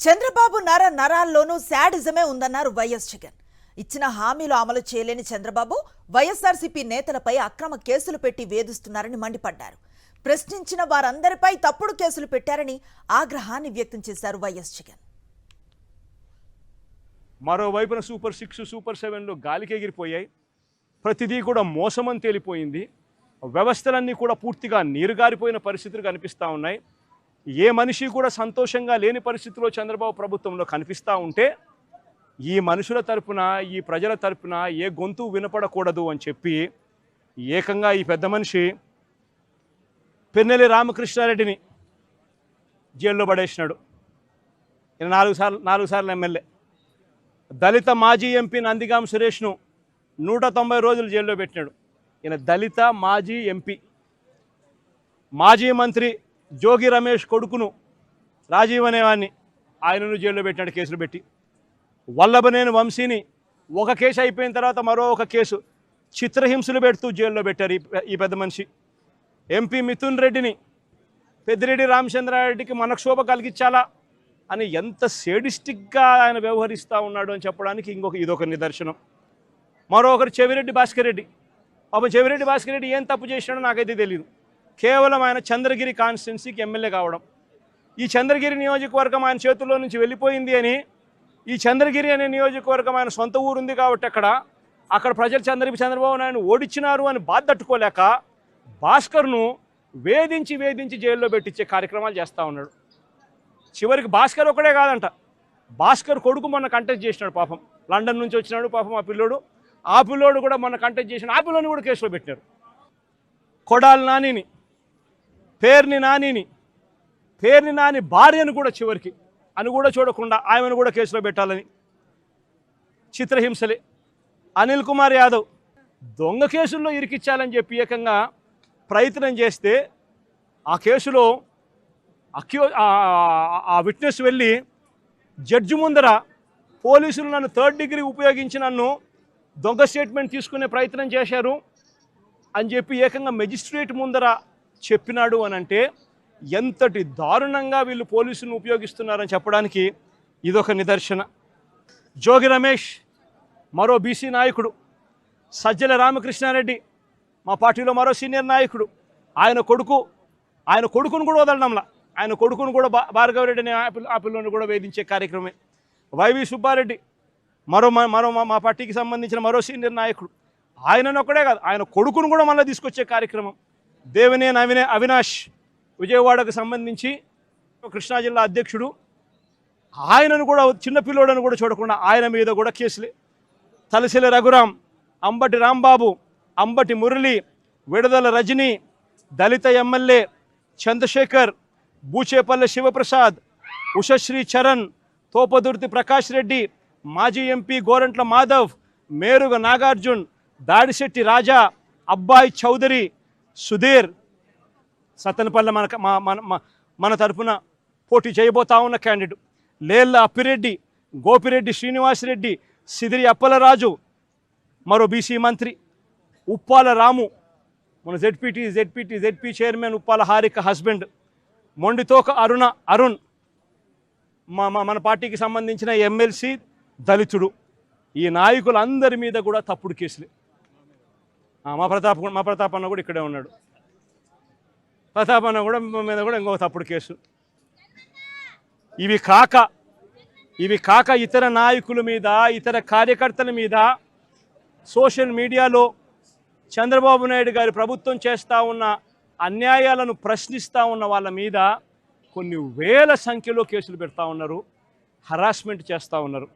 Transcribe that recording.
చంద్రబాబు నరాల్లోనూ శాడిజమే ఉందన్నారు వైఎస్ జగన్. ఇచ్చిన హామీలు అమలు చేయలేని చంద్రబాబు వైఎస్ఆర్సీపీ నేతలపై అక్రమ కేసులు పెట్టి వేధిస్తున్నారని మండిపడ్డారు. ప్రశ్నించిన వారందరిపై తప్పుడు కేసులు పెట్టారని ఆగ్రహాన్ని వ్యక్తం చేశారు వైఎస్ జగన్. మరోవైపున సూపర్ 6, సూపర్ 7లో గాలికి ఎగిరిపోయాయి. ప్రతిదీ కూడా మోసమని తేలిపోయింది. వ్యవస్థలన్నీ కూడా పూర్తిగా నీరుగారిపోయిన పరిస్థితులు కనిపిస్తూ ఉన్నాయి. ఏ మనిషి కూడా సంతోషంగా లేని పరిస్థితిలో చంద్రబాబు ప్రభుత్వంలో కనిపిస్తూ ఉంటే ఈ మనుషుల తరపున, ఈ ప్రజల తరపున ఏ గొంతు వినపడకూడదు అని చెప్పి ఏకంగా ఈ పెద్ద మనిషి పెన్నెల్లి రామకృష్ణారెడ్డిని జైల్లో పడేసినాడు. ఈయన 4 సార్లు ఎమ్మెల్యే. దళిత మాజీ ఎంపీ నందిగాం సురేష్ను 190 రోజులు జైల్లో పెట్టినాడు. ఈయన దళిత మాజీ ఎంపీ. మాజీ మంత్రి జోగి రమేష్ కొడుకును రాజీవ్ అనేవాడిని ఆయనను జైల్లో పెట్టినాడు కేసులు పెట్టి. వల్లభనేని వంశీని ఒక కేసు అయిపోయిన తర్వాత మరో ఒక కేసు చిత్రహింసలు పెడుతూ జైల్లో పెట్టారు ఈ పెద్ద మనిషి. ఎంపీ మిథున్ రెడ్డిని పెద్దిరెడ్డి రామచంద్రారెడ్డికి మనక్షోభ కలిగించాలా అని ఎంత సేడిస్టిక్గా ఆయన వ్యవహరిస్తూ ఉన్నాడు అని చెప్పడానికి ఇదొక నిదర్శనం. మరొకరు చెవిరెడ్డి భాస్కర్ రెడ్డి. పాపం చెవిరెడ్డి భాస్కర్ రెడ్డి ఏం తప్పు చేసినాడో నాకైతే తెలియదు. కేవలం ఆయన చంద్రగిరి కాన్స్టిట్యున్సీకి ఎమ్మెల్యే కావడం, ఈ చంద్రగిరి నియోజకవర్గం ఆయన చేతుల్లో నుంచి వెళ్ళిపోయింది అని, ఈ చంద్రగిరి అనే నియోజకవర్గం ఆయన సొంత ఊరుంది కాబట్టి అక్కడ ప్రజలు చంద్రబాబు నాయుడు ఓడించినారు అని బాధ తట్టుకోలేక భాస్కర్ను వేధించి జైల్లో పెట్టించే కార్యక్రమాలు చేస్తూ ఉన్నాడు. చివరికి భాస్కర్ ఒకడే కాదంట, భాస్కర్ కొడుకు మొన్న కంటెస్ట్ చేసినాడు. పాపం లండన్ నుంచి వచ్చినాడు పాపం ఆ పిల్లోడు కూడా మొన్న కంటెస్ట్ చేసినాడు. ఆ పిల్లోని కూడా కేసులో పెట్టినారు. కొడాలి నానిని, పేర్ని నాని భార్యను కూడా చివరికి అని కూడా చూడకుండా ఆమెను కూడా కేసులో పెట్టాలని చిత్రహింసలే. అనిల్ కుమార్ యాదవ్ దొంగ కేసుల్లో ఇరికిచ్చాలని చెప్పి ఏకంగా ప్రయత్నం చేస్తే ఆ కేసులో ఆ విట్నెస్ వెళ్ళి జడ్జి ముందర పోలీసులు నన్ను 3rd డిగ్రీ ఉపయోగించి నన్ను దొంగ స్టేట్మెంట్ తీసుకునే ప్రయత్నం చేశారు అని చెప్పి ఏకంగా మెజిస్ట్రేట్ ముందర చెప్పినాడు అని అంటే ఎంతటి దారుణంగా వీళ్ళు పోలీసులను ఉపయోగిస్తున్నారని చెప్పడానికి ఇదొక నిదర్శన. జోగి రమేష్ మరో బీసీ నాయకుడు, సజ్జల రామకృష్ణారెడ్డి మా పార్టీలో మరో సీనియర్ నాయకుడు, ఆయన కొడుకును కూడా వదలడంలా, ఆయన కొడుకును కూడా భార్గవరెడ్డి అనే ఆ పిల్లని కూడా వేధించే కార్యక్రమే. వైవి సుబ్బారెడ్డి మరో మా పార్టీకి సంబంధించిన మరో సీనియర్ నాయకుడు, ఆయనను ఒక్కడే కాదు ఆయన కొడుకును కూడా మళ్ళీ తీసుకొచ్చే కార్యక్రమం. దేవినేని అవినాష్ విజయవాడకు సంబంధించి కృష్ణా జిల్లా అధ్యక్షుడు, ఆయనను కూడా చిన్నపిల్లోడని కూడా చూడకుండా ఆయన మీద కూడా కేసులే. తలసిల రఘురాం, అంబటి రాంబాబు, అంబటి మురళి, విడుదల రజని, దళిత ఎమ్మెల్యే చంద్రశేఖర్, బూచేపల్లె శివప్రసాద్, ఉషశ్రీ చరణ్, తోపదుర్తి ప్రకాష్ రెడ్డి, మాజీ ఎంపీ గోరంట్ల మాధవ్, మేరుగ నాగార్జున్, దాడిశెట్టి రాజా, అబ్బాయి చౌదరి, సుధీర్, సత్తెనపల్లె మన తరఫున పోటీ చేయబోతా ఉన్న క్యాండిడేట్, లేళ్ల అప్పిరెడ్డి, గోపిరెడ్డి శ్రీనివాసరెడ్డి, సిదిరి అప్పలరాజు, మరో బీసీ మంత్రి ఉప్పాల రాము, మన ZP chairman Uppala Harika husband, Mondithoka Arun మన పార్టీకి సంబంధించిన ఎమ్మెల్సీ దళితుడు. ఈ నాయకులందరి మీద కూడా తప్పుడు కేసులే. మా ప్రతాప్ అన్న కూడా ఇక్కడే ఉన్నాడు. ప్రతాప్ అన్న కూడా మీద కూడా ఇంకో తప్పుడు కేసు. ఇవి కాక ఇతర నాయకుల మీద, ఇతర కార్యకర్తల మీద సోషల్ మీడియాలో చంద్రబాబు నాయుడు గారి ప్రభుత్వం చేస్తూ ఉన్న అన్యాయాలను ప్రశ్నిస్తూ ఉన్న వాళ్ళ మీద కొన్ని వేల సంఖ్యలో కేసులు పెడతా ఉన్నారు, హరాస్మెంట్ చేస్తూ ఉన్నారు.